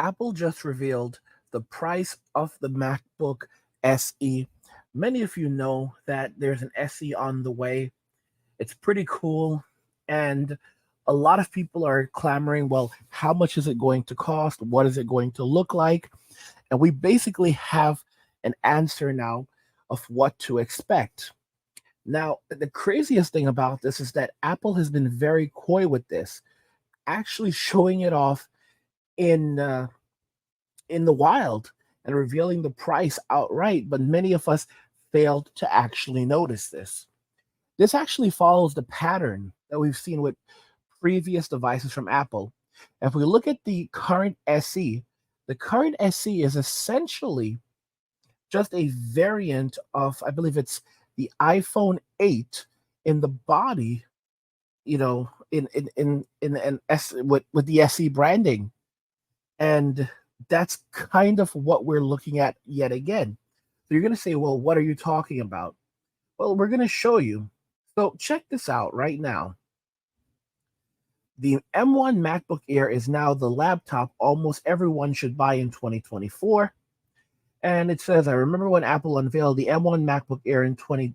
Apple just revealed the price of the MacBook SE. Many of you know that there's an SE on the way. It's pretty cool. And a lot of people are clamoring, well, how much is it going to cost? What is it going to look like? And we basically have an answer now of what to expect. Now, the craziest thing about this is that Apple has been very coy with this, actually showing it off in in the wild and revealing the price outright, but many of us failed to actually notice this. This actually follows the pattern that we've seen with previous devices from Apple. If we look at the current SE is essentially just a variant of, I believe it's the iPhone 8 in the body, in an S with the SE branding. And that's kind of what we're looking at yet again. So you're going to say, well, what are you talking about? Well, we're going to show you. So check this out right now. The M1 MacBook Air is now the laptop almost everyone should buy in 2024. And it says, I remember when Apple unveiled the M1 MacBook Air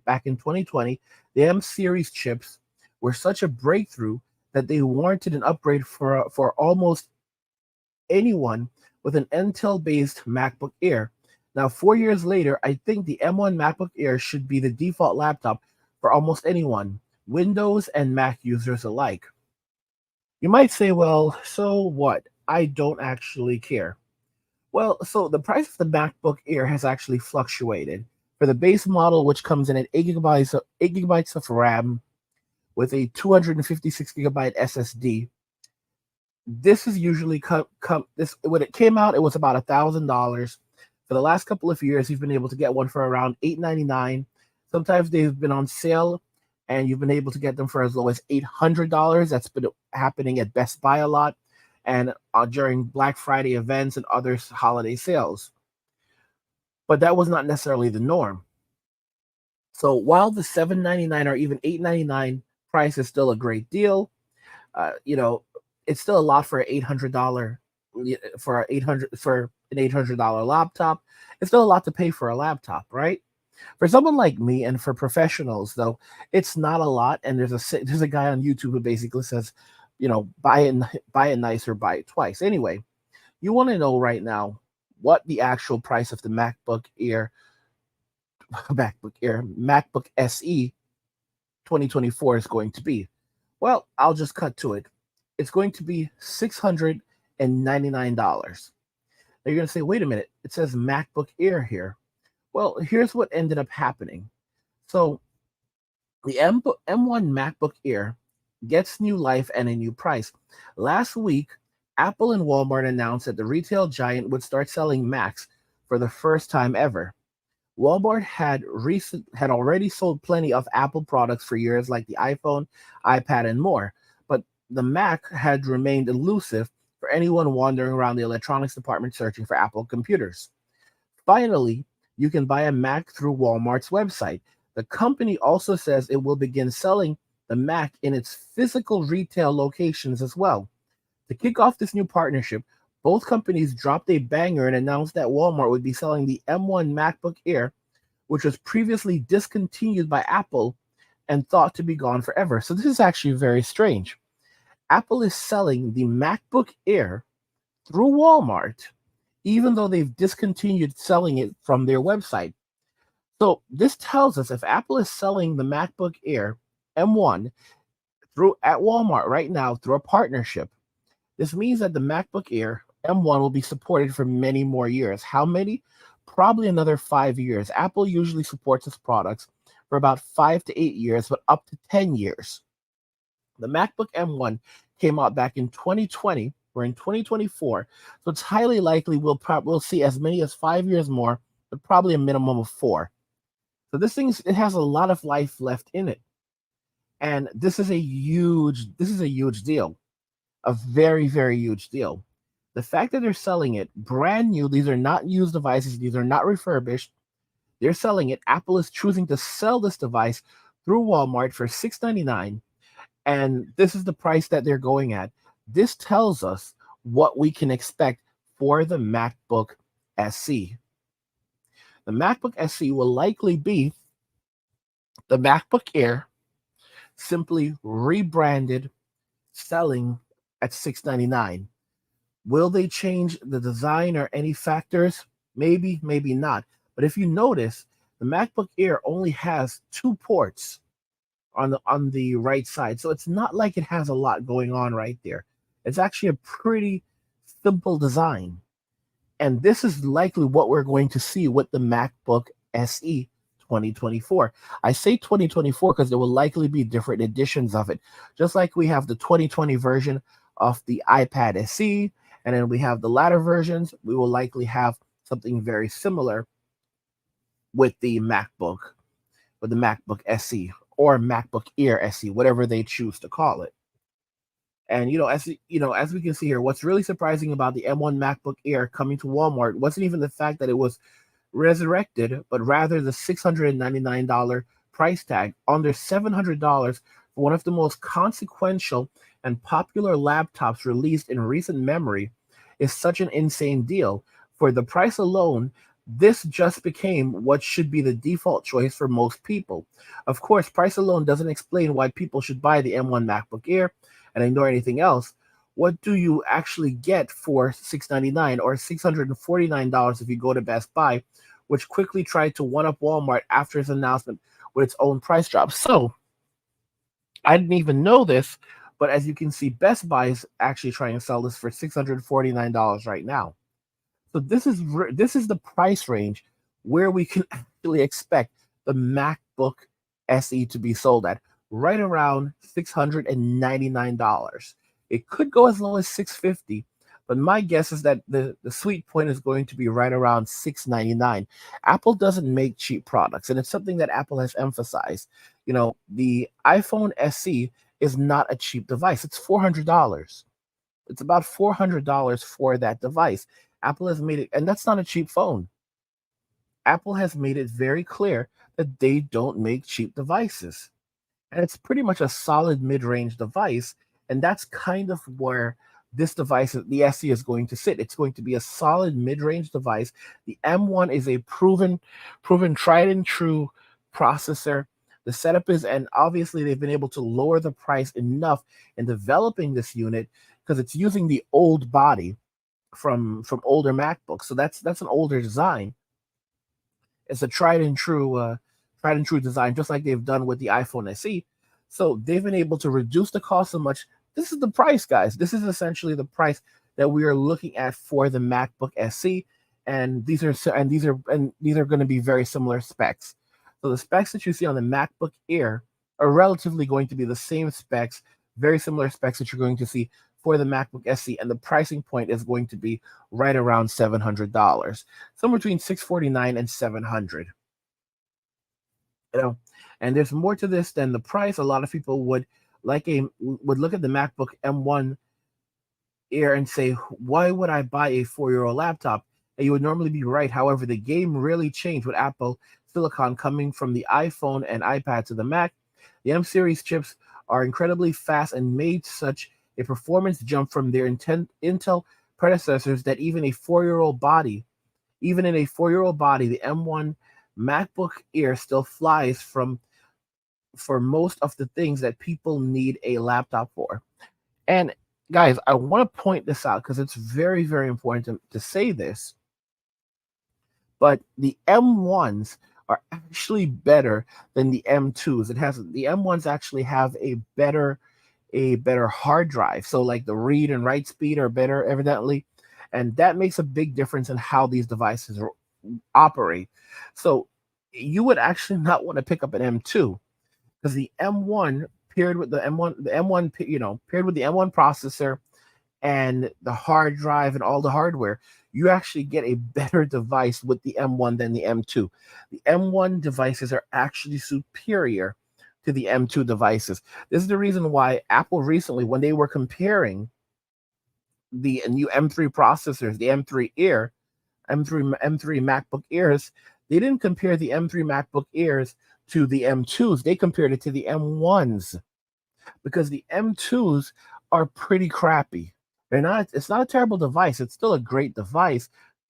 back in 2020, the M series chips were such a breakthrough that they warranted an upgrade for almost anyone with an Intel-based MacBook Air. Now, 4 years later, I think the M1 MacBook Air should be the default laptop for almost anyone, Windows and Mac users alike. You might say, well, so what? I don't actually care. Well, so the price of the MacBook Air has actually fluctuated. For the base model, which comes in at 8 gigabytes of RAM with a 256 gigabyte SSD, this is usually this when it came out, it was about $1,000. For the last couple of years, you've been able to get one for around $899. Sometimes they've been on sale, and you've been able to get them for as low as $800. That's been happening at Best Buy a lot, and during Black Friday events and other holiday sales. But that was not necessarily the norm. So while the $799 or even $899 price is still a great deal, it's still a lot for an $800 for an $800 laptop. It's still a lot to pay for a laptop, right? For someone like me and for professionals, though, it's not a lot. And there's a guy on YouTube who basically says, buy it nice or buy it twice. Anyway, you want to know right now what the actual price of the MacBook SE 2024 is going to be. Well, I'll just cut to it. It's going to be $699. Now you're going to say, wait a minute, it says MacBook Air here. Well, here's what ended up happening. So the M1 MacBook Air gets new life and a new price. Last week, Apple and Walmart announced that the retail giant would start selling Macs for the first time ever. Walmart had already sold plenty of Apple products for years, like the iPhone, iPad, and more. But the Mac had remained elusive for anyone wandering around the electronics department searching for Apple computers. Finally, you can buy a Mac through Walmart's website. The company also says it will begin selling the Mac in its physical retail locations as well. To kick off this new partnership, both companies dropped a banger and announced that Walmart would be selling the M1 MacBook Air, which was previously discontinued by Apple and thought to be gone forever. So this is actually very strange. Apple is selling the MacBook Air through Walmart, even though they've discontinued selling it from their website. So this tells us if Apple is selling the MacBook Air M1 at Walmart right now through a partnership, this means that the MacBook Air M1 will be supported for many more years. How many? Probably another 5 years. Apple usually supports its products for about 5 to 8 years, but up to 10 years. The MacBook M1 came out back in 2020. We're in 2024, so it's highly likely we'll see as many as 5 years more, but probably a minimum of 4. So it has a lot of life left in it, and this is a huge deal, a very, very huge deal. The fact that they're selling it brand new, these are not used devices, these are not refurbished. They're selling it. Apple is choosing to sell this device through Walmart for $699, and this is the price that they're going at. This tells us what we can expect for the MacBook SE. The MacBook SE will likely be the MacBook Air, simply rebranded, selling at $699. Will they change the design or any factors? Maybe, maybe not. But if you notice, the MacBook Air only has 2 ports on the right side. So it's not like it has a lot going on right there. It's actually a pretty simple design. And this is likely what we're going to see with the MacBook SE 2024. I say 2024 because there will likely be different editions of it. Just like we have the 2020 version of the iPad SE, and then we have the latter versions, we will likely have something very similar with the MacBook SE or MacBook Air SE, whatever they choose to call it. And as we can see here, what's really surprising about the M1 MacBook Air coming to Walmart wasn't even the fact that it was resurrected, but rather the $699 price tag, under $700 for one of the most consequential and popular laptops released in recent memory is such an insane deal. For the price alone, this just became what should be the default choice for most people. Of course, price alone doesn't explain why people should buy the M1 MacBook Air and ignore anything else. What do you actually get for $699 or $649 if you go to Best Buy, which quickly tried to one-up Walmart after its announcement with its own price drop? So I didn't even know this, but as you can see, Best Buy is actually trying to sell this for $649 right now. So this is the price range where we can actually expect the MacBook SE to be sold at, right around $699. It could go as low as $650, but my guess is that the sweet point is going to be right around $699. Apple doesn't make cheap products, and it's something that Apple has emphasized. The iPhone SE is not a cheap device. It's $400. It's about $400 for that device. Apple has made it, and that's not a cheap phone. Apple has made it very clear that they don't make cheap devices. And it's pretty much a solid mid-range device, and that's kind of where this device, the SE, is going to sit. It's going to be a solid mid-range device. The M1 is a proven, tried and true processor. The setup is, and obviously they've been able to lower the price enough in developing this unit because it's using the old body from older MacBooks. So that's an older design. It's a tried and true design, just like they've done with the iPhone SE. So they've been able to reduce the cost so much. This is the price, guys. This is essentially the price that we are looking at for the MacBook SE, and these are going to be very similar specs. So the specs that you see on the MacBook Air are relatively going to be the same specs, very similar specs that you're going to see for the MacBook SE, and the pricing point is going to be right around $700, somewhere between $649 and $700. And there's more to this than the price. A lot of people would look at the MacBook M1 Air and say, why would I buy a 4-year-old laptop? And you would normally be right. However, the game really changed with Apple Silicon coming from the iPhone and iPad to the Mac. The M series chips are incredibly fast and made such a performance jump from their Intel predecessors that even in a 4-year-old body, the M1 MacBook Air still flies for most of the things that people need a laptop for. And guys, I want to point this out because it's very, very important to say this. But the M1s are actually better than the M2s. The M1s actually have a better hard drive. So like the read and write speed are better, evidently. And that makes a big difference in how these devices operate. So you would actually not want to pick up an M2 because the M1 paired with the M1 paired with the M1 processor and the hard drive and all the hardware, you actually get a better device with the M1 than the M2. The M1 devices are actually superior to the M2 devices. This is the reason why Apple recently, when they were comparing the new M3 processors, the M3 MacBook Airs, they didn't compare the M3 MacBook Airs to the M2s. They compared it to the M1s because the M2s are pretty crappy. It's not a terrible device. It's still a great device,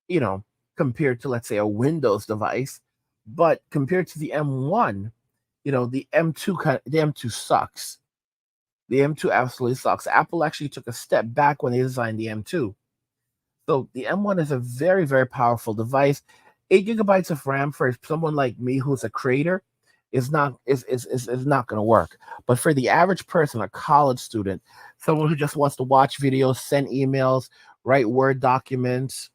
you know, compared to, let's say, a Windows device. But compared to the M1, the M2 sucks. The M2 absolutely sucks. Apple actually took a step back when they designed the M2. So the M1 is a very, very powerful device. 8 gigabytes of RAM for someone like me who's a creator is not going to work. But for the average person, a college student, someone who just wants to watch videos, send emails, write Word documents,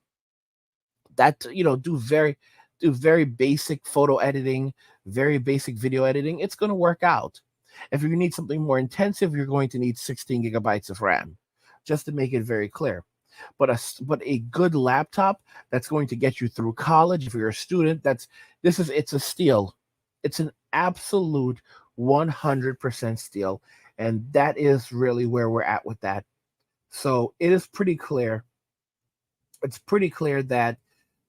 that do very basic photo editing, very basic video editing, it's going to work out. If you need something more intensive, you're going to need 16 gigabytes of RAM, just to make it very clear. But a good laptop that's going to get you through college, if you're a student, it's a steal. It's an absolute 100% steal, and that is really where we're at with that. So it is pretty clear. It's pretty clear that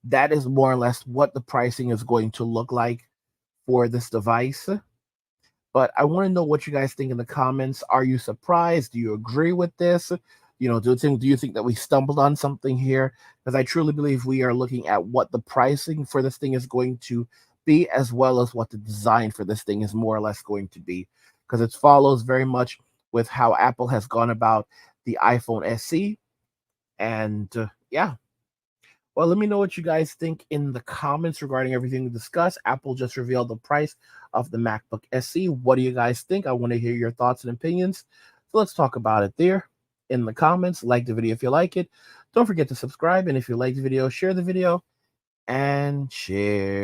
that is more or less what the pricing is going to look like for this device. But I want to know what you guys think in the comments. Are you surprised? Do you agree with this? Do you think that we stumbled on something here? Because I truly believe we are looking at what the pricing for this thing is going to be, as well as what the design for this thing is more or less going to be. Because it follows very much with how Apple has gone about the iPhone SE. And yeah. Well, let me know what you guys think in the comments regarding everything we discussed. Apple just revealed the price of the MacBook SE. What do you guys think? I want to hear your thoughts and opinions. So let's talk about it there in the comments. Like the video if you like it. Don't forget to subscribe. And if you like the video, share the video and share.